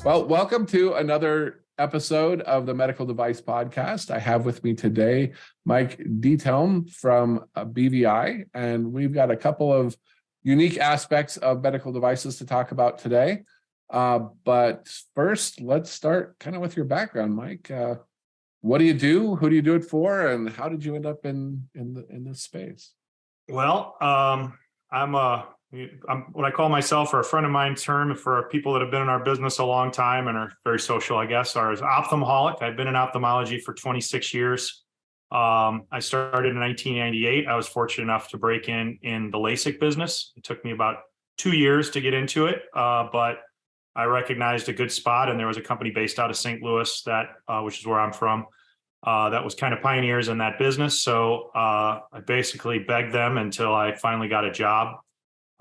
Well, welcome to another episode of the Medical Device Podcast. I have with me today Mike Diethelm from BVI, and we've got a couple of unique aspects of medical devices to talk about today. But first, let's start kind of with your background, Mike. What do you do? Who do you do it for? And how did you end up in this space? Well, I'm what I call myself, or a friend of mine term for people that have been in our business a long time and are very social, I guess, are as ophthalmaholic. I've been in ophthalmology for 26 years. I started in 1998. I was fortunate enough to break in the LASIK business. It took me about 2 years to get into it, but I recognized a good spot, and there was a company based out of St. Louis that, which is where I'm from, that was kind of pioneers in that business. So I basically begged them until I finally got a job.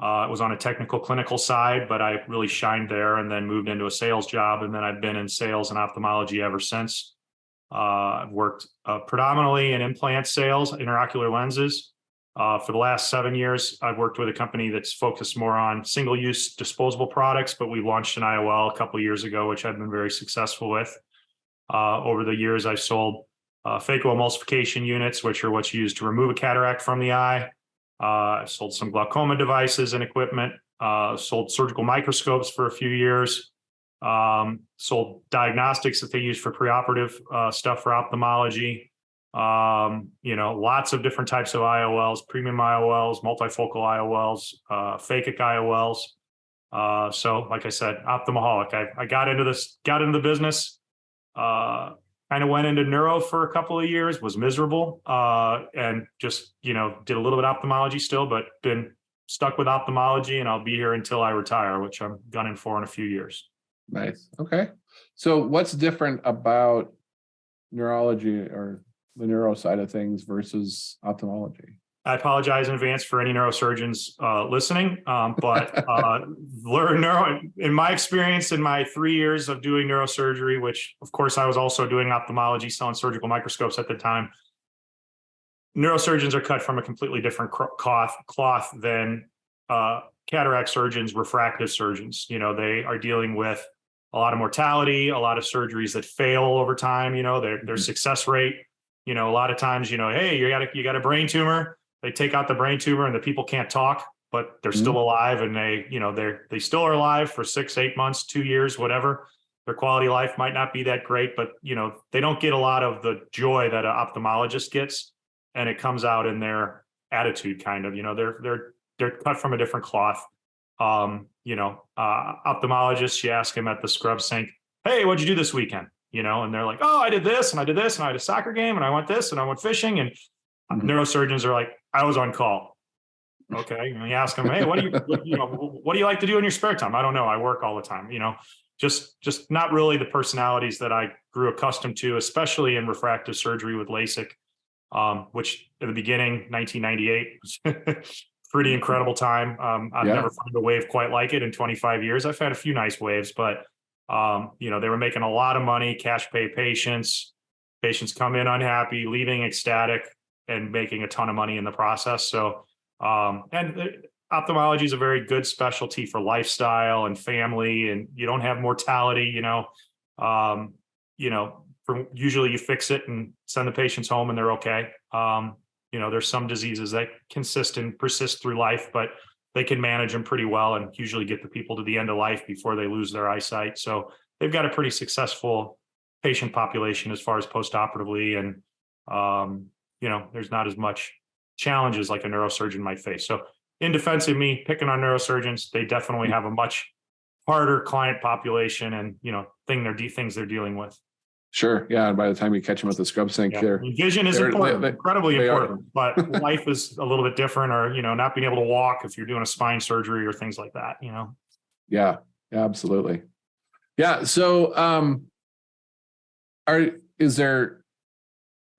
It was on a technical clinical side, but I really shined there and then moved into a sales job. And then I've been in sales and ophthalmology ever since. I've worked predominantly in implant sales, intraocular lenses. For the last 7 years, I've worked with a company that's focused more on single-use disposable products, but we launched an IOL a couple of years ago, which I've been very successful with. Over the years, I've sold phacoemulsification units, which are what's used to remove a cataract from the eye. I've sold some glaucoma devices and equipment, sold surgical microscopes for a few years, sold diagnostics that they use for preoperative stuff for ophthalmology. Lots of different types of IOLs, premium IOLs, multifocal IOLs, phakic IOLs. So like I said, ophthalmaholic. I got into the business, kind of went into neuro for a couple of years, was miserable, and just, did a little bit of ophthalmology still, but been stuck with ophthalmology, and I'll be here until I retire, which I'm gunning for in a few years. Nice. Okay. So what's different about neurology or the neuro side of things versus ophthalmology? I apologize in advance for any neurosurgeons listening, but learn neuro. In my experience, in my 3 years of doing neurosurgery, which of course I was also doing ophthalmology, selling surgical microscopes at the time, neurosurgeons are cut from a completely different cloth than cataract surgeons, refractive surgeons. They are dealing with a lot of mortality, a lot of surgeries that fail over time. Their success rate. A lot of times, hey, you got a brain tumor. They take out the brain tumor and the people can't talk, but they're still alive, and they still are alive for 6, 8 months, 2 years, whatever. Their quality of life might not be that great, but they don't get a lot of the joy that an ophthalmologist gets, and it comes out in their attitude. Kind of, they're cut from a different cloth. Ophthalmologists, you ask them at the scrub sink, hey, what'd you do this weekend? And they're like, oh, I did this and I did this and I had a soccer game and I went this and I went fishing. And neurosurgeons are like, I was on call. Okay. And you ask them, hey, what do you like to do in your spare time? I don't know. I work all the time, just not really the personalities that I grew accustomed to, especially in refractive surgery with LASIK, which in the beginning, 1998, pretty incredible time. I've never found a wave quite like it in 25 years. I've had a few nice waves, but they were making a lot of money, cash pay patients come in unhappy, leaving ecstatic, and making a ton of money in the process. So, ophthalmology is a very good specialty for lifestyle and family, and you don't have mortality, usually you fix it and send the patients home and they're okay. There's some diseases that persist through life, but they can manage them pretty well and usually get the people to the end of life before they lose their eyesight. So they've got a pretty successful patient population as far as post-operatively. And, there's not as much challenges like a neurosurgeon might face. So in defense of me picking on neurosurgeons, they definitely have a much harder client population and, things they're dealing with. Sure. Yeah. And by the time you catch them at the scrub sink, vision is important, incredibly important, but life is a little bit different, or, not being able to walk if you're doing a spine surgery or things like that, Yeah, absolutely. Yeah. So, is there,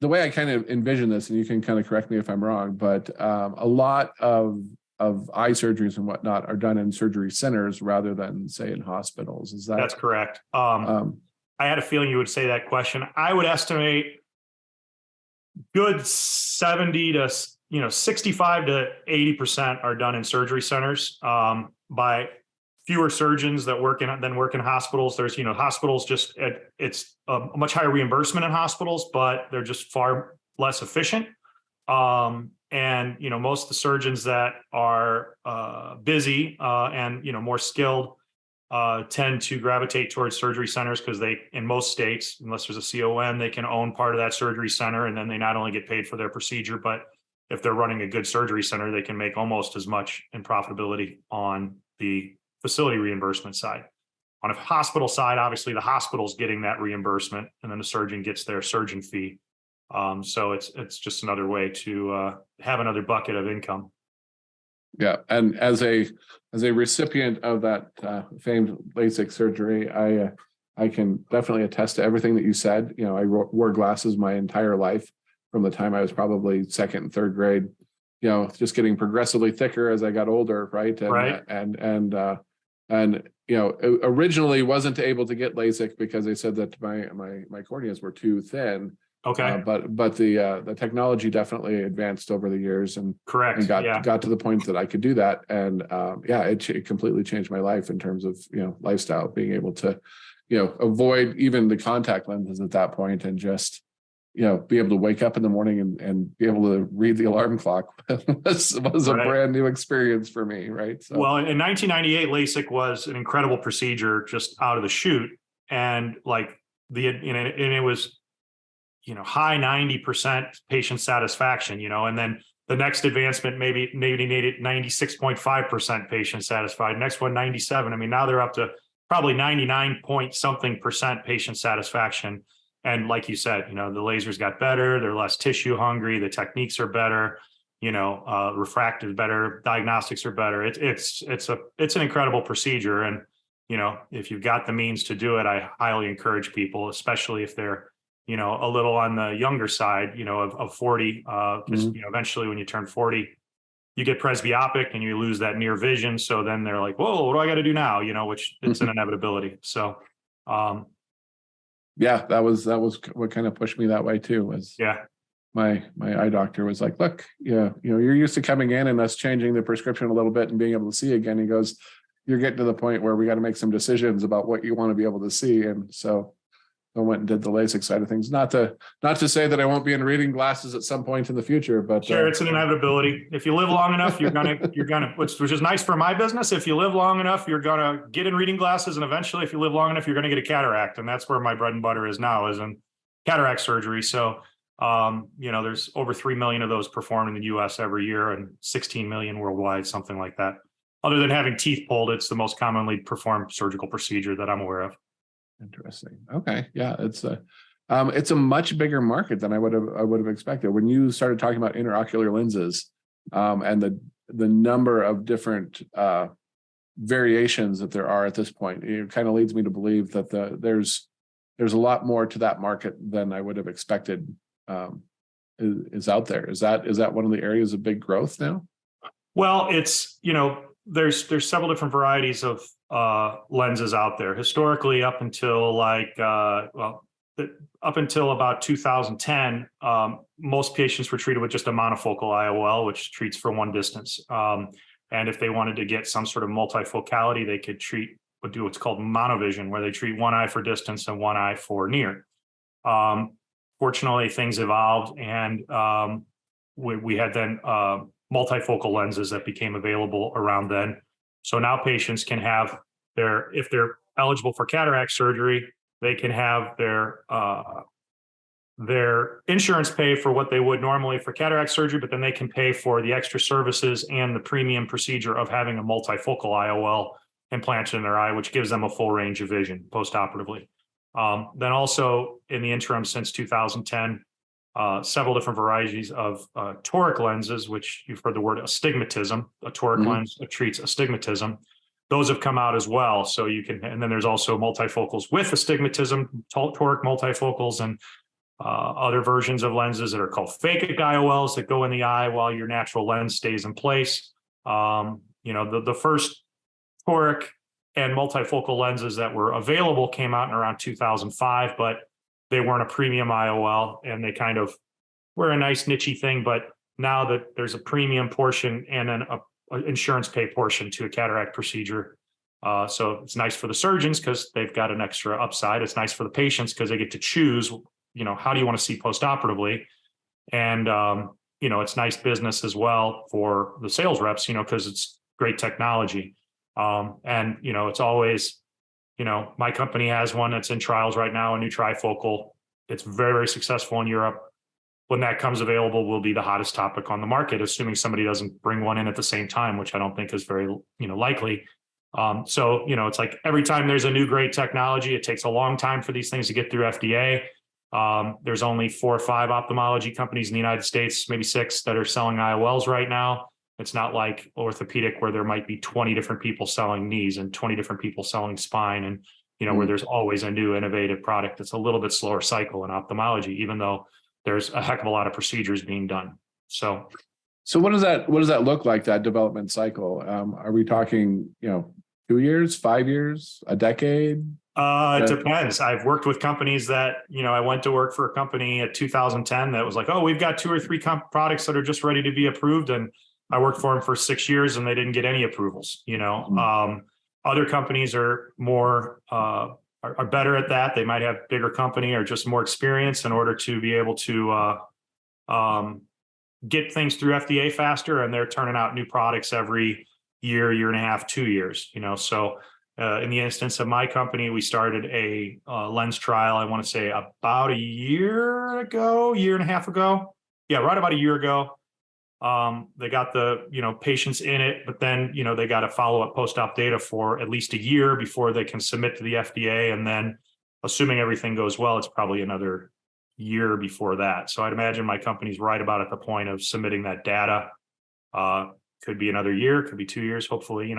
the way I kind of envision this, and you can kind of correct me if I'm wrong, but a lot of eye surgeries and whatnot are done in surgery centers rather than, say, in hospitals. That's correct. I had a feeling you would say that question. I would estimate good 70 to 65 to 80% are done in surgery centers. By fewer surgeons that work in hospitals. There's, hospitals just, it's a much higher reimbursement in hospitals, but they're just far less efficient. And, most of the surgeons that are busy and, more skilled tend to gravitate towards surgery centers because they, in most states, unless there's a CON, they can own part of that surgery center. And then they not only get paid for their procedure, but if they're running a good surgery center, they can make almost as much in profitability on the facility reimbursement side. On a hospital side, obviously the hospital's getting that reimbursement and then the surgeon gets their surgeon fee. So it's just another way to have another bucket of income. Yeah, and as a recipient of that famed LASIK surgery, I can definitely attest to everything that you said. I wore glasses my entire life from the time I was probably second and third grade. Just getting progressively thicker as I got older, right? Right. And originally wasn't able to get LASIK because they said that my corneas were too thin. Okay. But the technology definitely advanced over the years and Correct. got to the point that I could do that. And it completely changed my life in terms of, lifestyle, being able to, avoid even the contact lenses at that point and just, be able to wake up in the morning and be able to read the alarm clock was a Right. brand new experience for me. Right. So. Well, in 1998, LASIK was an incredible procedure just out of the chute. And it was, high 90% patient satisfaction, and then the next advancement maybe needed 96.5% patient satisfied. Next one, 97. I mean, now they're up to probably 99 point something percent patient satisfaction. And like you said, the lasers got better. They're less tissue hungry. The techniques are better. Refractive better. Diagnostics are better. It's an incredible procedure. And, if you've got the means to do it, I highly encourage people, especially if they're, a little on the younger side, of 40, because, eventually when you turn 40, you get presbyopic and you lose that near vision. So then they're like, whoa, what do I got to do now? Which it's an inevitability. So, that was what kind of pushed me that way too, was my eye doctor was like, look, you're used to coming in and us changing the prescription a little bit and being able to see again. He goes, you're getting to the point where we got to make some decisions about what you want to be able to see. And so I went and did the LASIK side of things. Not to say that I won't be in reading glasses at some point in the future, but sure, it's an inevitability. If you live long enough, you're gonna, which is nice for my business. If you live long enough, you're gonna get in reading glasses, and eventually, if you live long enough, you're gonna get a cataract, and that's where my bread and butter is now, is in cataract surgery. So, there's over 3 million of those performed in the U.S. every year, and 16 million worldwide, something like that. Other than having teeth pulled, it's the most commonly performed surgical procedure that I'm aware of. Interesting. Okay. Yeah. It's a much bigger market than I would have expected. When you started talking about intraocular lenses, and the number of different variations that there are at this point, it kind of leads me to believe that there's a lot more to that market than I would have expected is out there. Is that one of the areas of big growth now? Well, it's, there's several different varieties of lenses out there. Historically, up until up until about 2010, most patients were treated with just a monofocal IOL, which treats for one distance. And if they wanted to get some sort of multifocality, they could do what's called monovision, where they treat one eye for distance and one eye for near. Fortunately, things evolved, and we had then multifocal lenses that became available around then. So now patients can have if they're eligible for cataract surgery, they can have their insurance pay for what they would normally for cataract surgery, but then they can pay for the extra services and the premium procedure of having a multifocal IOL implanted in their eye, which gives them a full range of vision postoperatively. Then also in the interim, since 2010, several different varieties of toric lenses, which you've heard the word astigmatism. A toric lens treats astigmatism. Those have come out as well. So you can, and then there's also multifocals with astigmatism, toric multifocals, and other versions of lenses that are called phakic IOLs that go in the eye while your natural lens stays in place. The first toric and multifocal lenses that were available came out in around 2005, but they weren't a premium IOL, and they kind of were a nice niche thing. But now that there's a premium portion and an insurance pay portion to a cataract procedure, So it's nice for the surgeons because they've got an extra upside. It's nice for the patients because they get to choose, how do you want to see postoperatively? And, it's nice business as well for the sales reps, because it's great technology. And, it's always, my company has one that's in trials right now, a new trifocal. It's very, very successful in Europe. When that comes available, will be the hottest topic on the market, assuming somebody doesn't bring one in at the same time, which I don't think is very, likely. So, it's like every time there's a new great technology, it takes a long time for these things to get through FDA. There's only 4 or 5 ophthalmology companies in the United States, maybe 6, that are selling IOLs right now. It's not like orthopedic where there might be 20 different people selling knees and 20 different people selling spine, and where there's always a new innovative product. That's a little bit slower cycle in ophthalmology, even though there's a heck of a lot of procedures being done. So what does that look like, that development cycle? Are we talking 2 years, 5 years, a decade? It depends. I've worked with companies that, I went to work for a company at 2010 that was like, oh, we've got 2 or 3 products that are just ready to be approved. And I worked for them for 6 years and they didn't get any approvals. Other companies are more, are better at that. They might have bigger company or just more experience in order to be able to get things through FDA faster. And they're turning out new products every year, year and a half, 2 years, so in the instance of my company, we started a lens trial, I want to say about a year and a half ago. Yeah, right about a year ago. They got the, patients in it, but then, they got to follow up post-op data for at least a year before they can submit to the FDA. And then assuming everything goes well, it's probably another year before that. So I'd imagine my company's right about at the point of submitting that data. Could be another year, could be 2 years, hopefully,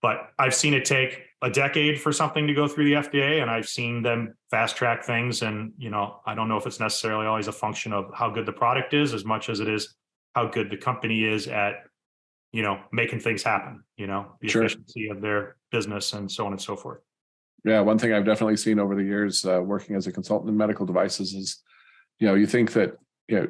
but I've seen it take a decade for something to go through the FDA, and I've seen them fast track things. And, I don't know if it's necessarily always a function of how good the product is as much as it is how good the company is at, making things happen, the efficiency of their business and so on and so forth. Yeah. One thing I've definitely seen over the years working as a consultant in medical devices is, you think that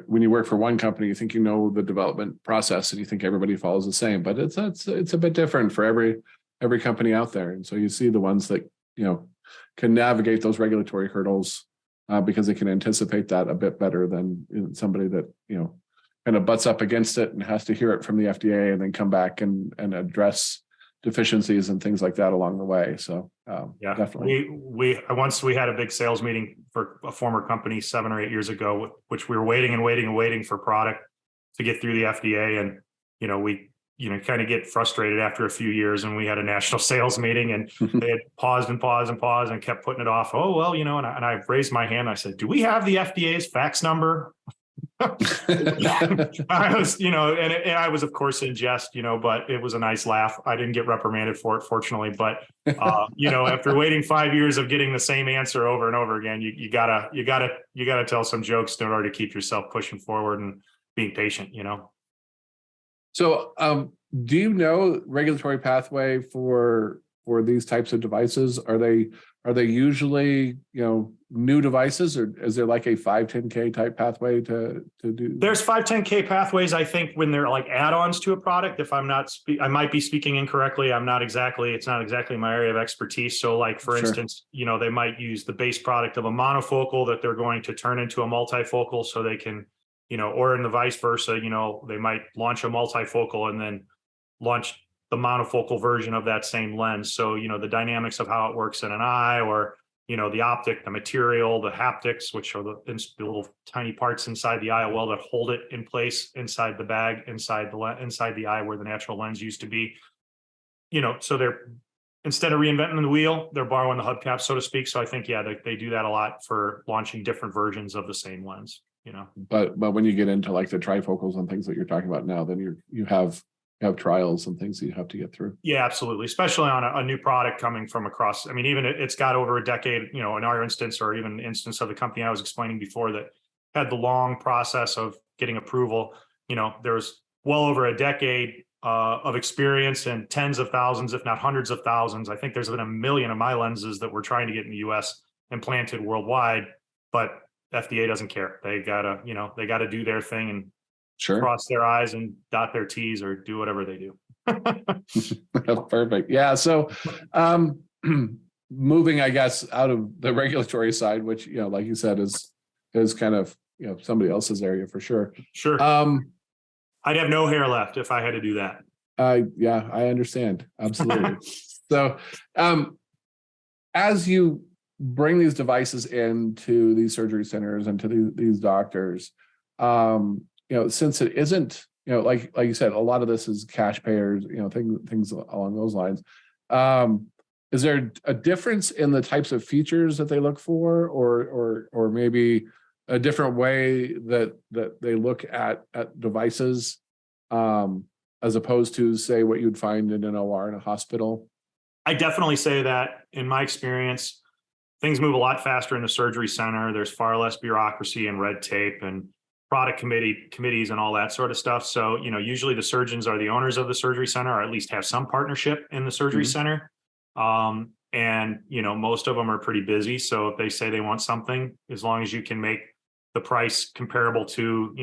when you work for one company, you think the development process and you think everybody follows the same, but it's a bit different for every company out there. And so you see the ones that can navigate those regulatory hurdles because they can anticipate that a bit better than somebody that kind of butts up against it and has to hear it from the FDA and then come back and address deficiencies and things like that along the way. So yeah, definitely. We had a big sales meeting for a former company 7 or 8 years ago, which we were waiting for product to get through the FDA. And, we, kind of get frustrated after a few years, and we had a national sales meeting and they had paused and kept putting it off. Oh, well, and I raised my hand. I said, do we have the FDA's fax number? I was, and I was, of course, in jest, but it was a nice laugh. I didn't get reprimanded for it, fortunately. But, after waiting 5 years of getting the same answer over and over again, you gotta tell some jokes in order to keep yourself pushing forward and being patient, So, do you know regulatory pathway for these types of devices? Are they usually new devices, or is there like a 510K type pathway to do? There's 510K pathways, I think, when they're like add-ons to a product. If I'm not, I might be speaking incorrectly. It's not exactly my area of expertise. So, like for instance, they might use the base product of a monofocal that they're going to turn into a multifocal, so they can, or in the vice versa, they might launch a multifocal and then launch the monofocal version of that same lens. So, the dynamics of how it works in an eye, or, the optic, the material, the haptics, which are the little tiny parts inside the IOL that hold it in place inside the bag, inside the eye where the natural lens used to be. So they're, instead of reinventing the wheel, they're borrowing the hubcap, so to speak. So I think, they do that a lot for launching different versions of the same lens, But when you get into like the trifocals and things that you're talking about now, then you have trials and things that you have to get through. Yeah, absolutely. Especially on a new product coming from across. I mean, even it's got over a decade, in our instance, or even the instance of the company I was explaining before that had the long process of getting approval. There's well over a decade of experience and tens of thousands, if not hundreds of thousands. I think there's been 1 million of my lenses that we're trying to get in the US implanted worldwide, but FDA doesn't care. They gotta do their thing and cross their I's and dot their T's, or do whatever they do. That's perfect. Yeah. So, moving, I guess, out of the regulatory side, which, like you said, is kind of, somebody else's area for sure. Sure. I'd have no hair left if I had to do that. Yeah, I understand. Absolutely. So, as you bring these devices into these surgery centers and to these doctors, since it isn't, like you said, a lot of this is cash payers, things along those lines. Is there a difference in the types of features that they look for, or maybe a different way that they look at devices, as opposed to, say, what you'd find in an OR in a hospital? I definitely say that in my experience, things move a lot faster in the surgery center. There's far less bureaucracy and red tape and product committees and all that sort of stuff. So, usually the surgeons are the owners of the surgery center, or at least have some partnership in the surgery center. And, most of them are pretty busy. So if they say they want something, as long as you can make the price comparable to,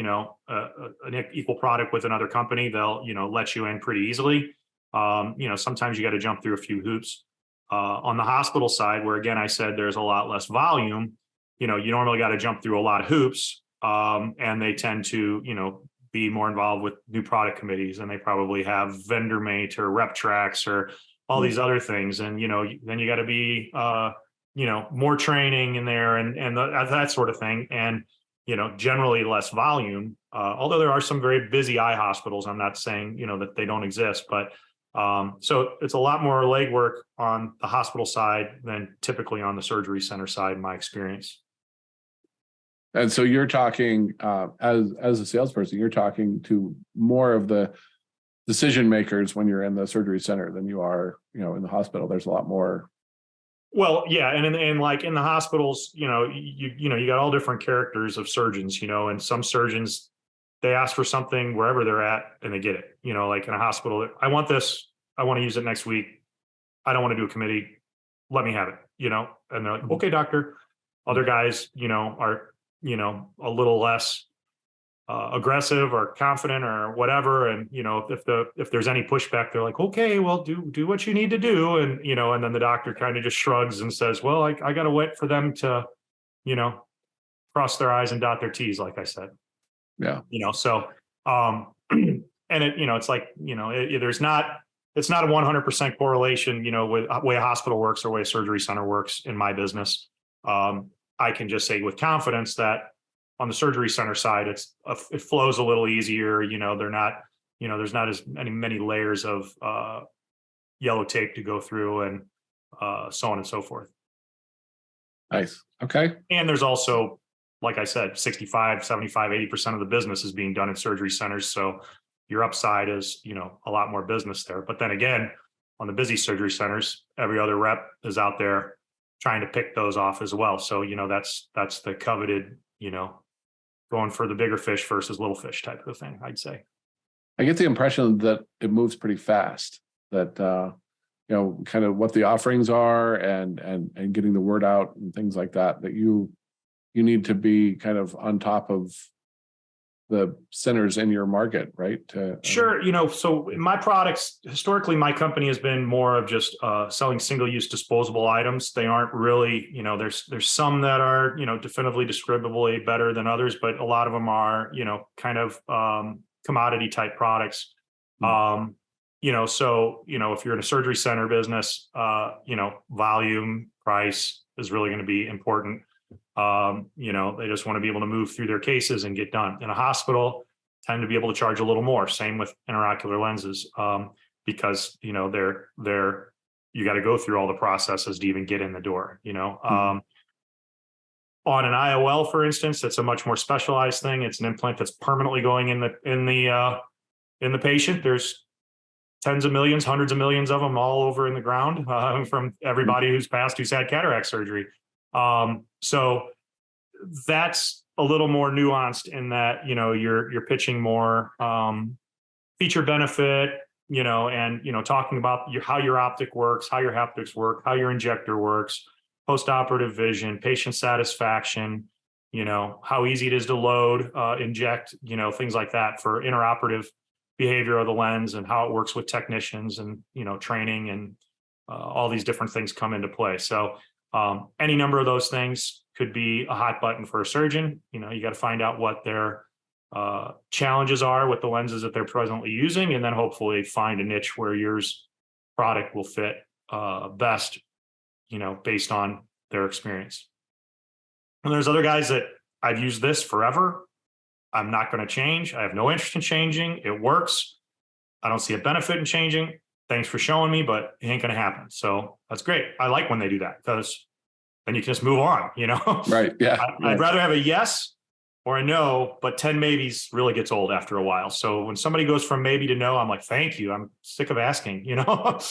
an equal product with another company, they'll, let you in pretty easily. Sometimes you got to jump through a few hoops. On the hospital side, where again, I said there's a lot less volume, you normally got to jump through a lot of hoops. And they tend to, be more involved with new product committees, and they probably have vendor mate or rep tracks or all these other things. And, then you got to be, more training in there and that sort of thing. And, generally less volume, although there are some very busy eye hospitals. I'm not saying, that they don't exist, but so it's a lot more legwork on the hospital side than typically on the surgery center side, in my experience. And so you're talking, as a salesperson, you're talking to more of the decision makers when you're in the surgery center than you are, in the hospital. There's a lot more. Well, yeah, and like in the hospitals, you got all different characters of surgeons, and some surgeons, they ask for something wherever they're at and they get it. Like in a hospital, I want this, I want to use it next week. I don't want to do a committee. Let me have it, and they're like, okay, doctor. Other guys, are, a little less aggressive or confident or whatever. And, if there's any pushback, they're like, okay, well, do what you need to do. And, and then the doctor kind of just shrugs and says, well, I got to wait for them to, cross their I's and dot their T's, like I said. Yeah. So, and it, it's like, it's not a 100% correlation, with the way a hospital works or way a surgery center works in my business. I can just say with confidence that on the surgery center side, it flows a little easier. They're not, there's not as many layers of yellow tape to go through, and so on and so forth. Nice. Okay. And there's also, like I said, 65, 75, 80% of the business is being done in surgery centers. So your upside is, a lot more business there. But then again, on the busy surgery centers, every other rep is out there trying to pick those off as well. So, that's the coveted, going for the bigger fish versus little fish type of thing, I'd say. I get the impression that it moves pretty fast, that, kind of what the offerings are and getting the word out and things like that, that you need to be kind of on top of the centers in your market, right? Sure. So my products, historically, my company has been more of just selling single-use disposable items. They aren't really, there's some that are, definitively describably better than others, but a lot of them are, kind of commodity type products. So, if you're in a surgery center business, volume, price is really going to be important. They just want to be able to move through their cases and get done. In a hospital, tend to be able to charge a little more. Same with intraocular lenses, because they're you got to go through all the processes to even get in the door. On an IOL, for instance, it's a much more specialized thing. It's an implant that's permanently going in the patient. There's tens of millions, hundreds of millions of them all over in the ground, from everybody who's had cataract surgery. So that's a little more nuanced in that, you're pitching more, feature benefit, and, talking about how your optic works, how your haptics work, how your injector works, post-operative vision, patient satisfaction, how easy it is to load, inject, things like that for intraoperative behavior of the lens and how it works with technicians and, training and all these different things come into play. So any number of those things could be a hot button for a surgeon. You got to find out what their challenges are with the lenses that they're presently using, and then hopefully find a niche where yours product will fit best, based on their experience. And there's other guys that I've used this forever. I'm not going to change. I have no interest in changing. It works. I don't see a benefit in changing. Thanks for showing me, but it ain't going to happen. So that's great. I like when they do that, because then you can just move on, Right. Yeah. I'd rather have a yes or a no, but 10 maybes really gets old after a while. So when somebody goes from maybe to no, I'm like, thank you. I'm sick of asking, I'll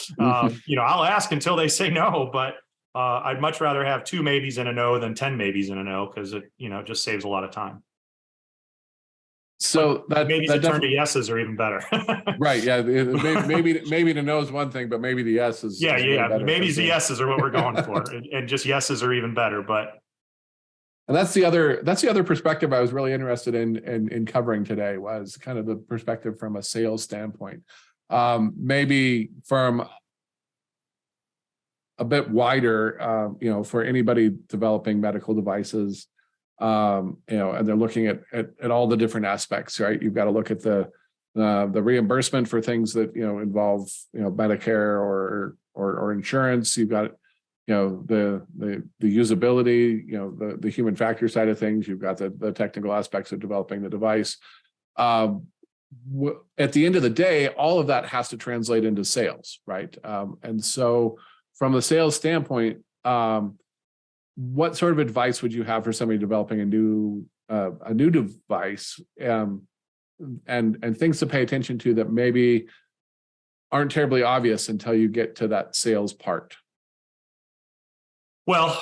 ask until they say no, but I'd much rather have 2 maybes and a no than 10 maybes and a no, because it, just saves a lot of time. So maybe that turn to yeses are even better. Right. Yeah. Maybe the no is one thing, but maybe the yes is. Yeah. Is Maybe the yeses are what we're going for, and just yeses are even better. But and that's the other perspective I was really interested in covering today, was kind of the perspective from a sales standpoint. Maybe from a bit wider, for anybody developing medical devices, and they're looking at all the different aspects, right? You've got to look at the reimbursement for things that, involve, Medicare or insurance. You've got, the usability, the human factor side of things. You've got the technical aspects of developing the device. At the end of the day, all of that has to translate into sales, right? And so from a sales standpoint, what sort of advice would you have for somebody developing a new device, and things to pay attention to that maybe aren't terribly obvious until you get to that sales part? Well,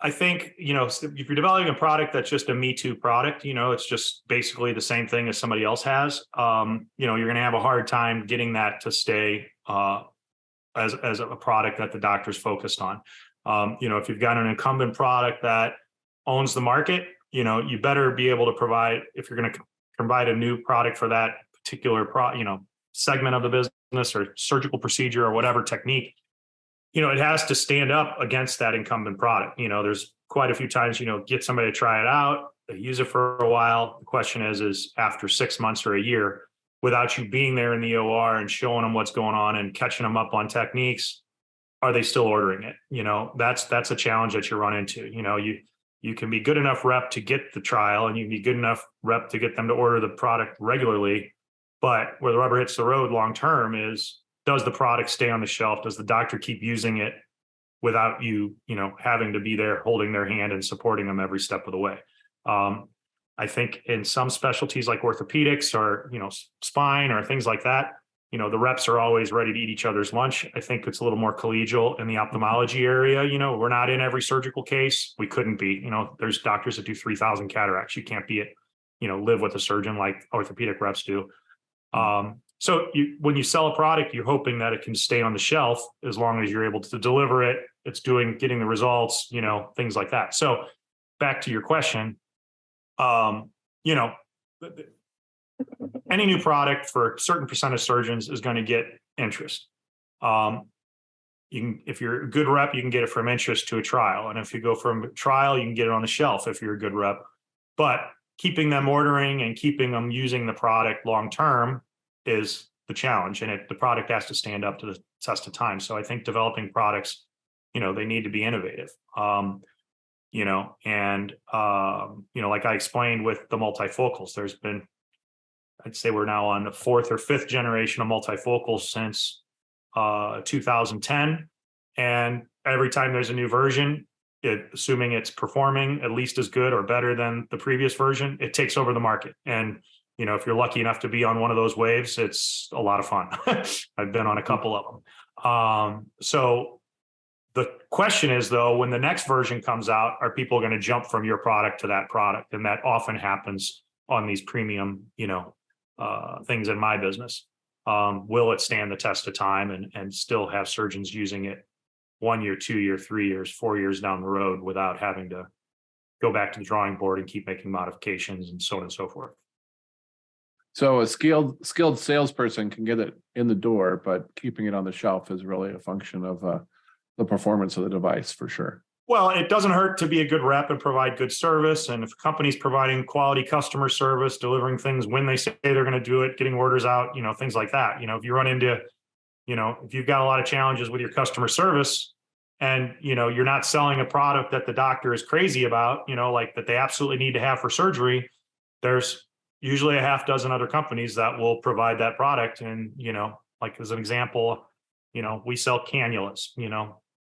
I think, if you're developing a product that's just a Me Too product, it's just basically the same thing as somebody else has, you're going to have a hard time getting that to stay as a product that the doctor's focused on. If you've got an incumbent product that owns the market, you better be able to provide, if you're going to provide a new product for that particular segment of the business or surgical procedure or whatever technique, it has to stand up against that incumbent product. There's quite a few times, get somebody to try it out, they use it for a while. The question is after 6 months or a year, without you being there in the OR and showing them what's going on and catching them up on techniques, are they still ordering it? That's a challenge that you run into. You can be good enough rep to get the trial, and you can be good enough rep to get them to order the product regularly. But where the rubber hits the road long term is, does the product stay on the shelf? Does the doctor keep using it without you, having to be there holding their hand and supporting them every step of the way? I think in some specialties like orthopedics or, spine or things like that, the reps are always ready to eat each other's lunch. I think it's a little more collegial in the ophthalmology area. We're not in every surgical case. We couldn't be. There's doctors that do 3,000 cataracts. You can't be live with a surgeon like orthopedic reps do. So when you sell a product, you're hoping that it can stay on the shelf as long as you're able to deliver it. It's getting the results, things like that. So back to your question, any new product for a certain percent of surgeons is going to get interest. If you're a good rep, you can get it from interest to a trial. And if you go from a trial, you can get it on the shelf if you're a good rep. But keeping them ordering and keeping them using the product long-term is the challenge. And the product has to stand up to the test of time. So I think developing products, they need to be innovative. Like I explained with the multifocals, there's been, I'd say we're now on the 4th or 5th generation of multifocals since 2010. And every time there's a new version, assuming it's performing at least as good or better than the previous version, it takes over the market. And, if you're lucky enough to be on one of those waves, it's a lot of fun. I've been on a couple of them. So the question is, though, when the next version comes out, are people going to jump from your product to that product? And that often happens on these premium, things in my business. Will it stand the test of time and still have surgeons using it 1 year, 2 year, 3 years, 4 years down the road without having to, go back to the drawing board and keep making modifications and so on and so forth. So a skilled salesperson can get it in the door, but keeping it on the shelf is really a function of the performance of the device for sure. Well, it doesn't hurt to be a good rep and provide good service. And if a company's providing quality customer service, delivering things when they say they're going to do it, getting orders out, things like that. If you run into, if you've got a lot of challenges with your customer service and, you're not selling a product that the doctor is crazy about, like that they absolutely need to have for surgery, there's usually a half dozen other companies that will provide that product. And, like as an example, we sell cannulas,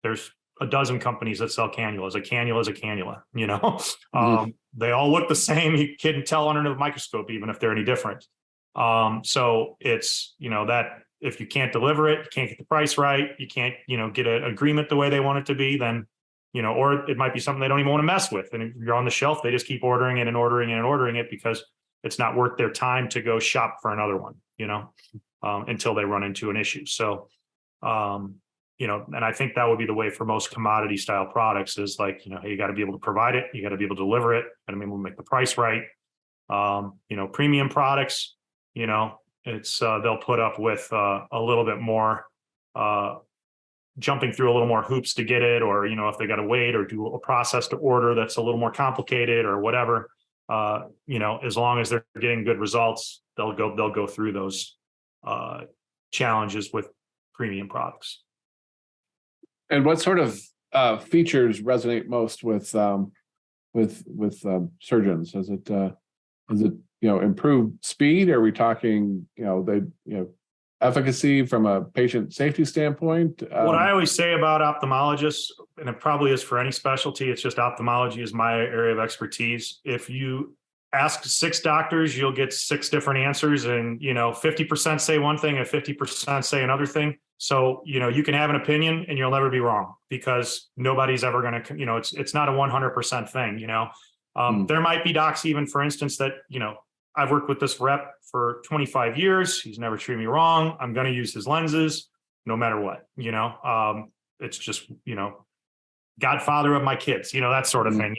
there's a dozen companies that sell cannulas. A cannula is a cannula, They all look the same. You can't tell under the microscope, even if they're any different. So it's, that if you can't deliver it, you can't get the price right, you can't, get an agreement the way they want it to be, then, or it might be something they don't even want to mess with. And if you're on the shelf, they just keep ordering it and ordering it and ordering it because it's not worth their time to go shop for another one, until they run into an issue. So, and I think that would be the way for most commodity style products is like, hey, you got to be able to provide it. You got to be able to deliver it. Got to be able to make the price right. Premium products, it's, they'll put up with a little bit more, jumping through a little more hoops to get it, or, if they got to wait or do a process to order that's a little more complicated or whatever, as long as they're getting good results, they'll go through those challenges with premium products. And what sort of features resonate most with surgeons? Is it improved speed? Are we talking efficacy from a patient safety standpoint? What I always say about ophthalmologists, and it probably is for any specialty, it's just ophthalmology is my area of expertise. If you ask 6 doctors, you'll get 6 different answers, and 50% say one thing and 50% say another thing. So you can have an opinion and you'll never be wrong because nobody's ever going to, it's not a 100% thing. There might be docs even, for instance, that I've worked with this rep for 25 years. He's never treated me wrong. I'm going to use his lenses no matter what. It's just godfather of my kids, that sort of thing.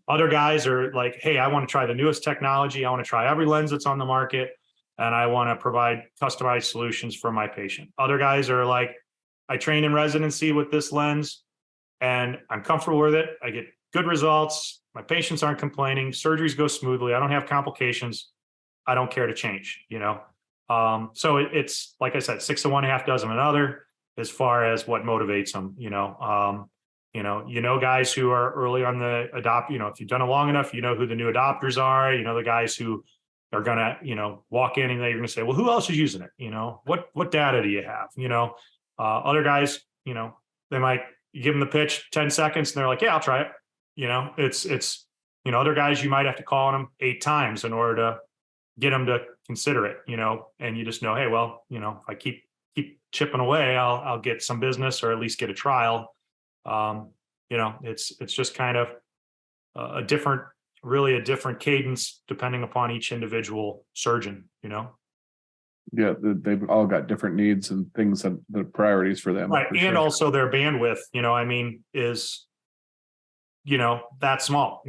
Other guys are like, hey, I want to try the newest technology. I want to try every lens that's on the market, and I want to provide customized solutions for my patient. Other guys are like, I trained in residency with this lens and I'm comfortable with it. I get good results. My patients aren't complaining. Surgeries go smoothly. I don't have complications. I don't care to change, So it's, like I said, 6 to 1, half dozen another as far as what motivates them, guys who are early on the adopt, if you've done it long enough, who the new adopters are, the guys who are going to, walk in and they're going to say, well, who else is using it? What data do you have? Other guys, they might give them the pitch 10 seconds and they're like, yeah, I'll try it. It's, other guys, you might have to call on them 8 times in order to get them to consider it, and you just know, hey, well, if I keep chipping away, I'll get some business or at least get a trial. It's just kind of a different cadence depending upon each individual surgeon, Yeah, they've all got different needs and things that the priorities for them. Right. For and sure. also their bandwidth, is, that small,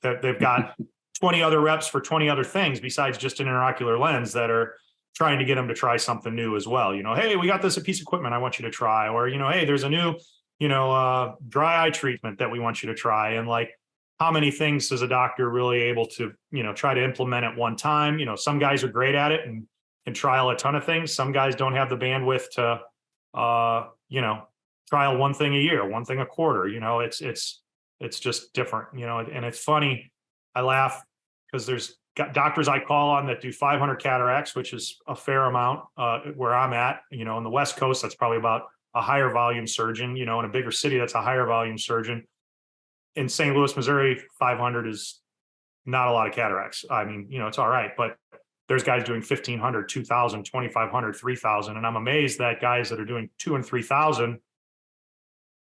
that they've got 20 other reps for 20 other things besides just an intraocular lens that are trying to get them to try something new as well. Hey, we got this piece of equipment I want you to try, or, hey, there's a new, dry eye treatment that we want you to try. And like, how many things is a doctor really able to, try to implement at one time? Some guys are great at it and can trial a ton of things. Some guys don't have the bandwidth to, trial one thing a year, one thing a quarter. It's just different, and it's funny. I laugh because there's doctors I call on that do 500 cataracts, which is a fair amount where I'm at, on the West Coast, that's probably about a higher volume surgeon, in a bigger city, that's a higher volume surgeon. In St. Louis, Missouri, 500 is not a lot of cataracts. I mean, it's all right, but there's guys doing 1,500, 2,000, 2,500, 3,000. And I'm amazed that guys that are doing 2,000 and 3,000,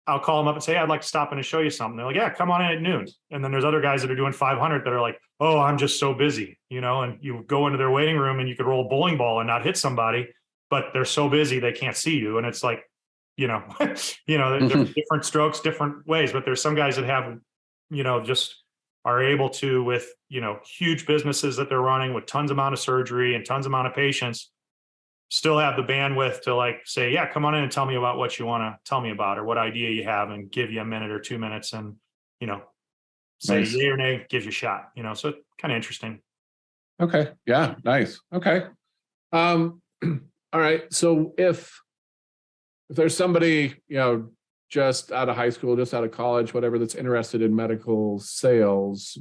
I'll call them up and say, hey, I'd like to stop in and show you something. They're like, yeah, come on in at noon. And then there's other guys that are doing 500 that are like, oh, I'm just so busy, and you go into their waiting room and you could roll a bowling ball and not hit somebody, but they're so busy, they can't see you. And it's like, there's different strokes, different ways, but there's some guys that have, just are able to, with, huge businesses that they're running with tons amount of surgery and tons amount of patients, still have the bandwidth to like say, yeah, come on in and tell me about what you want to tell me about or what idea you have, and give you a minute or 2 minutes and, say Nice. yay or nay, gives you a shot, so kind of interesting. Okay. Yeah. Nice. Okay. All right. So if there's somebody, just out of high school, just out of college, whatever, that's interested in medical sales,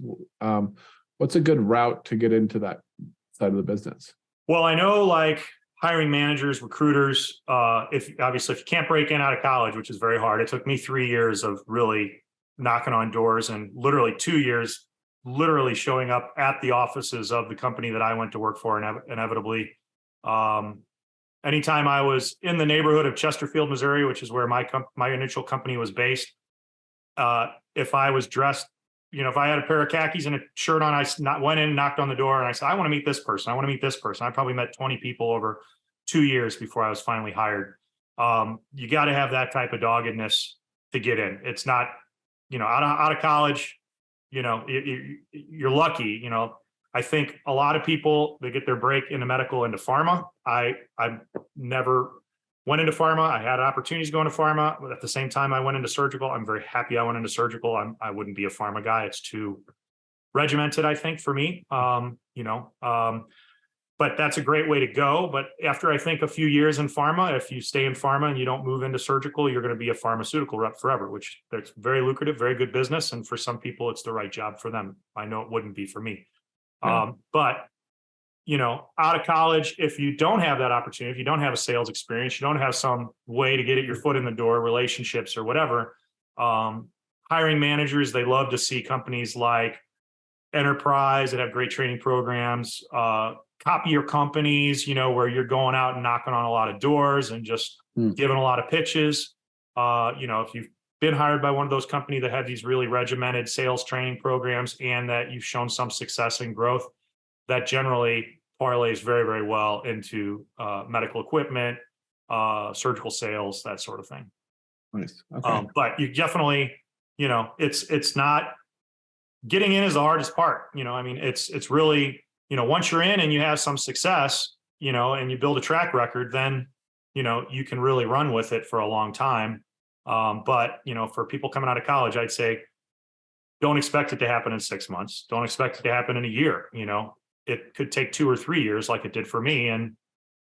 what's a good route to get into that side of the business? Well, I know like hiring managers, recruiters, if you can't break in out of college, which is very hard. It took me 3 years of really knocking on doors, and literally 2 years, literally showing up at the offices of the company that I went to work for, inevitably. Anytime I was in the neighborhood of Chesterfield, Missouri, which is where my initial company was based, if I was dressed, if I had a pair of khakis and a shirt on, went in, knocked on the door, and I said, I want to meet this person. I want to meet this person. I probably met 20 people over 2 years before I was finally hired. You got to have that type of doggedness to get in. It's not, out of college, you're lucky. I think a lot of people, they get their break into medical, into pharma. I never went into pharma. I had opportunities going to pharma, but at the same time, I went into surgical. I'm very happy I went into surgical. I wouldn't be a pharma guy. It's too regimented, I think, for me. But that's a great way to go. But after, I think, a few years in pharma, if you stay in pharma and you don't move into surgical, you're going to be a pharmaceutical rep forever, which that's very lucrative, very good business. And for some people, it's the right job for them. I know it wouldn't be for me. Yeah. But out of college, if you don't have that opportunity, if you don't have a sales experience, you don't have some way to get your foot in the door, relationships or whatever, hiring managers, they love to see companies like Enterprise that have great training programs, copier companies, where you're going out and knocking on a lot of doors and just giving a lot of pitches. If you've been hired by one of those companies that have these really regimented sales training programs and that you've shown some success and growth, that generally parlays very, very well into medical equipment, surgical sales, that sort of thing. Nice. Okay. But you definitely, it's not, getting in is the hardest part. It's really, once you're in and you have some success, and you build a track record, then, you can really run with it for a long time. But, for people coming out of college, I'd say, don't expect it to happen in 6 months. Don't expect it to happen in a year. It could take 2 or 3 years like it did for me. And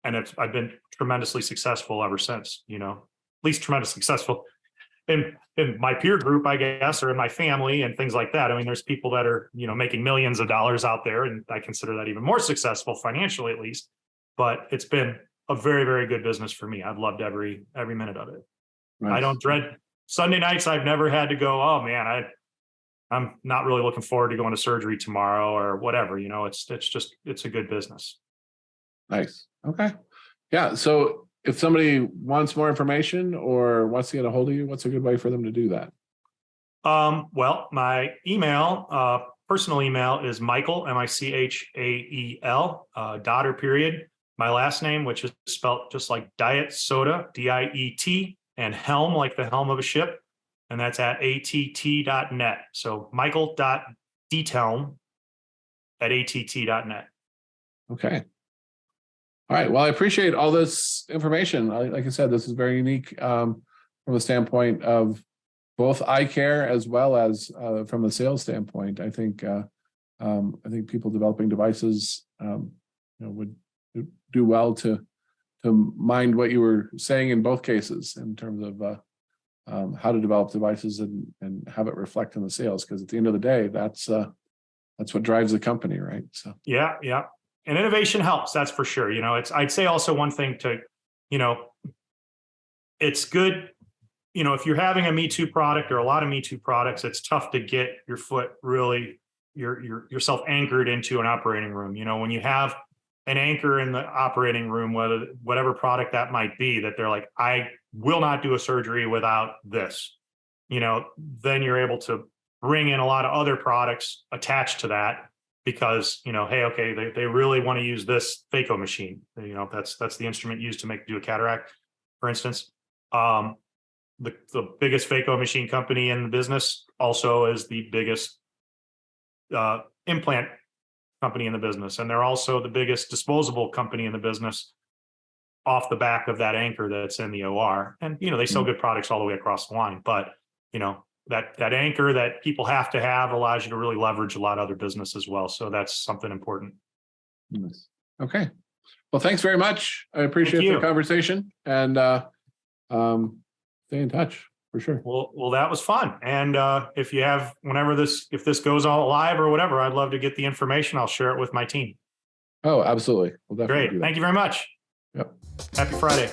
I've been tremendously successful ever since, at least tremendously successful in my peer group, I guess, or in my family and things like that. I mean, there's people that are, making millions of dollars out there, and I consider that even more successful financially, at least. But it's been a very, very good business for me. I've loved every minute of it. Nice. I don't dread Sunday nights. I've never had to go, oh man, I'm not really looking forward to going to surgery tomorrow or whatever. It's a good business. Nice. Okay. Yeah. So if somebody wants more information or wants to get a hold of you, what's a good way for them to do that? Well, my email, personal email is Michael, Michael, daughter period. My last name, which is spelled just like diet soda, DIET, and helm, like the helm of a ship. And that's at att.net. So Michael.Diethelm at att.net. Okay. All right. Well, I appreciate all this information. Like I said, this is very unique from the standpoint of both eye care as well as from a sales standpoint. I think people developing devices would do well to mind what you were saying in both cases in terms of how to develop devices and have it reflect in the sales, because at the end of the day, that's what drives the company, right? So yeah. And innovation helps, that's for sure. I'd say also one thing to, it's good, if you're having a Me Too product or a lot of Me Too products, it's tough to get your foot really, yourself anchored into an operating room. When you have an anchor in the operating room, whatever product that might be, that they're like, I will not do a surgery without this, then you're able to bring in a lot of other products attached to that because, hey, okay, they really want to use this phaco machine. That's the instrument used to do a cataract, for instance. The biggest phaco machine company in the business also is the biggest implant company in the business, and they're also the biggest disposable company in the business off the back of that anchor that's in the OR. And, they sell good products all the way across the line, but, that anchor that people have to have allows you to really leverage a lot of other business as well. So that's something important. Yes. Okay. Well, thanks very much. I appreciate the conversation, and stay in touch for sure. Well, that was fun. And if this goes all live or whatever, I'd love to get the information. I'll share it with my team. Oh, absolutely. We'll definitely do Great. that. Thank you very much. Yep. Happy Friday.